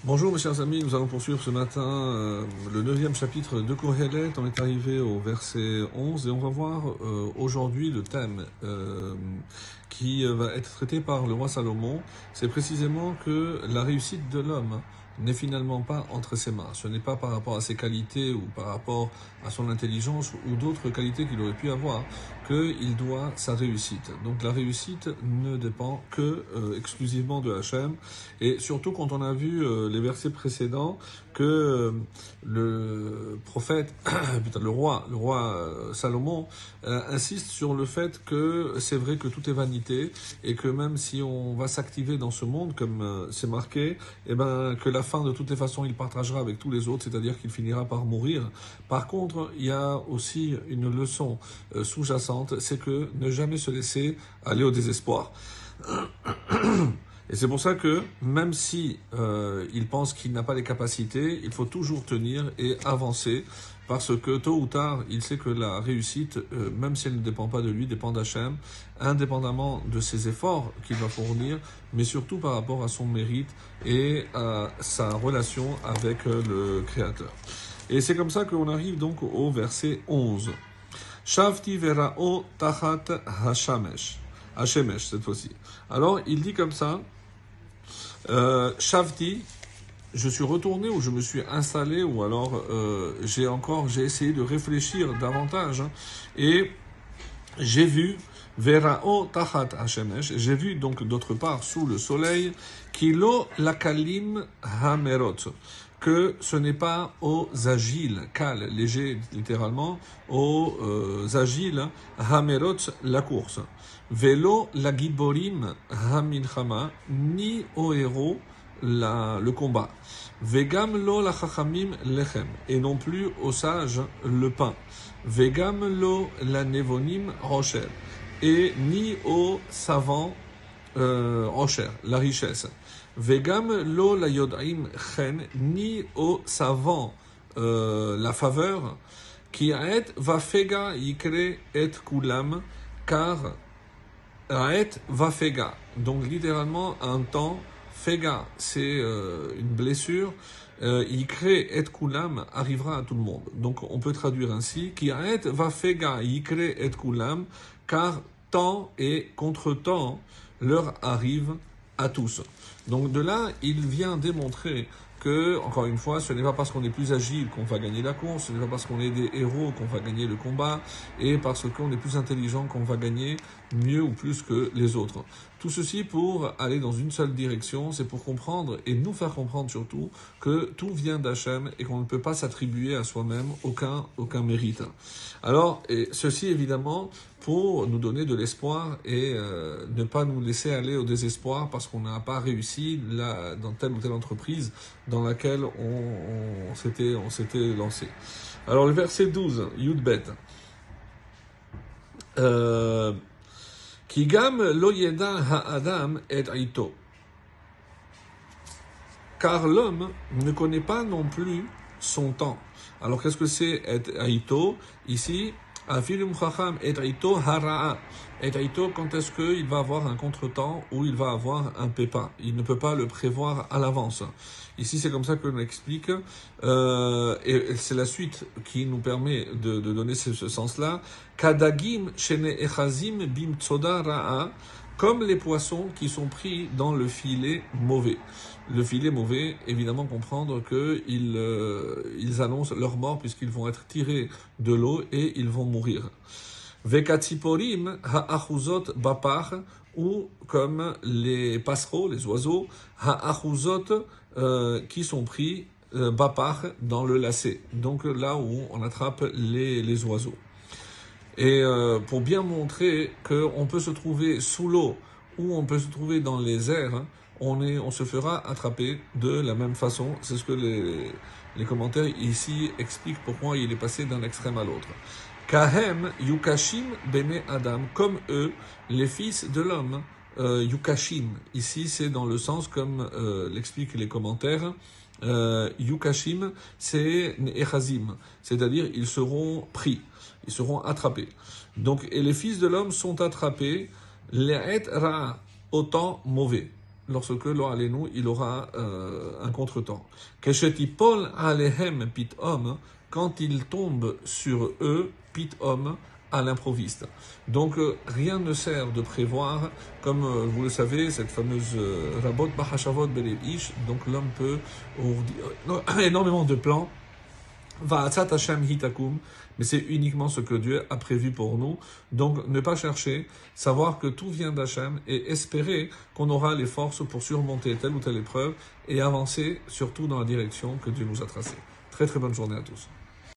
Bonjour mes chers amis, nous allons poursuivre ce matin le 9e chapitre de Kohelet. On est arrivé au verset 11 et on va voir aujourd'hui le thème qui va être traité par le roi Salomon. C'est précisément que la réussite de l'homme n'est finalement pas entre ses mains. Ce n'est pas par rapport à ses qualités ou par rapport à son intelligence ou d'autres qualités qu'il aurait pu avoir qu'il doit sa réussite. Donc la réussite ne dépend que exclusivement de Hachem. Et surtout quand on a vu les versets précédents que le prophète, putain, le roi Salomon insiste sur le fait que c'est vrai que tout est vanité et que même si on va s'activer dans ce monde comme c'est marqué, eh ben que la fin de toutes les façons il partagera avec tous les autres, c'est-à-dire qu'il finira par mourir. Par contre, il y a aussi une leçon sous-jacente, c'est que ne jamais se laisser aller au désespoir. Et c'est pour ça que, même si il pense qu'il n'a pas les capacités, il faut toujours tenir et avancer, parce que tôt ou tard, il sait que la réussite, même si elle ne dépend pas de lui, dépend d'Hachem, indépendamment de ses efforts qu'il va fournir, mais surtout par rapport à son mérite et à sa relation avec le Créateur. Et c'est comme ça qu'on arrive donc au verset 11. Shavti vera'o tachat hashamesh. Hashemesh, cette fois-ci. Alors, il dit comme ça, Shavti, je suis retourné ou je me suis installé ou alors j'ai essayé de réfléchir davantage et j'ai vu Vera'o tachat hashemesh, j'ai vu donc d'autre part sous le soleil Kilo lakalim hamerot, que ce n'est pas aux agiles, kal, léger littéralement, aux agiles, hamerot, la course. Velo la giborim haminchama, ni aux héros, le combat. Vegam lo la chachamim lechem, et non plus aux sages le pain. Vegam lo la nevonim rocher, et ni aux savants rocher, la richesse. Vegam lo la yodaim chen, ni aux savants la faveur. Ki aet va fega yikre et kulam, car aet va fega, donc littéralement un temps. Fega, c'est une blessure. Yikre et kulam arrivera à tout le monde. Donc on peut traduire ainsi Ki aet va fega yikre et kulam, car temps et contre-temps leur arrive à tous. Donc de là, il vient démontrer que, encore une fois, ce n'est pas parce qu'on est plus agile qu'on va gagner la course, ce n'est pas parce qu'on est des héros qu'on va gagner le combat, et parce qu'on est plus intelligent qu'on va gagner mieux ou plus que les autres. Tout ceci pour aller dans une seule direction, c'est pour comprendre, et nous faire comprendre surtout, que tout vient d'Hachem et qu'on ne peut pas s'attribuer à soi-même aucun mérite. Alors, et ceci évidemment pour nous donner de l'espoir et ne pas nous laisser aller au désespoir parce qu'on n'a pas réussi là, dans telle ou telle entreprise dans laquelle on s'était lancé. Alors le verset 12, Yudbet. Kigam lo yeda ha'adam et aito. Car l'homme ne connaît pas non plus son temps. Alors qu'est-ce que c'est et aito? Ici, Afilim chacham et aito hara'a. Et aito, quand est-ce qu'il va avoir un contretemps ou il va avoir un pépin? Il ne peut pas le prévoir à l'avance. Ici, c'est comme ça qu'on explique, et c'est la suite qui nous permet de donner ce sens-là. Kadagim shene echazim bim tsoda ra'a, comme les poissons qui sont pris dans le filet mauvais. Le filet mauvais, évidemment, comprendre qu'ils annoncent leur mort puisqu'ils vont être tirés de l'eau et ils vont mourir. Vekatsiporim ha'achuzot bapar, ou comme les passereaux, les oiseaux, ha'achuzot, qui sont pris bapar, dans le lacet. Donc là où on attrape les oiseaux. Et pour bien montrer qu'on peut se trouver sous l'eau ou on peut se trouver dans les airs, on se fera attraper de la même façon. C'est ce que les commentaires ici expliquent pourquoi il est passé d'un extrême à l'autre. Kahem yukashim bene adam, comme eux, les fils de l'homme. Yukashim, ici c'est dans le sens comme l'expliquent les commentaires. Yukashim, c'est echazim, c'est-à-dire ils seront pris, ils seront attrapés. Donc, et les fils de l'homme sont attrapés, les et ra, au temps mauvais. lorsque l'Oalenu, il aura un contretemps. Keshetipol alehem pitom, quand il tombe sur eux, pitom, à l'improviste. Donc rien ne sert de prévoir, comme vous le savez, cette fameuse rabot bahashavot belevish, donc l'homme peut énormément de plans. Va'atzat Hashem hitakum, mais c'est uniquement ce que Dieu a prévu pour nous. Donc ne pas chercher, savoir que tout vient d'Hashem et espérer qu'on aura les forces pour surmonter telle ou telle épreuve et avancer surtout dans la direction que Dieu nous a tracée. Très très bonne journée à tous.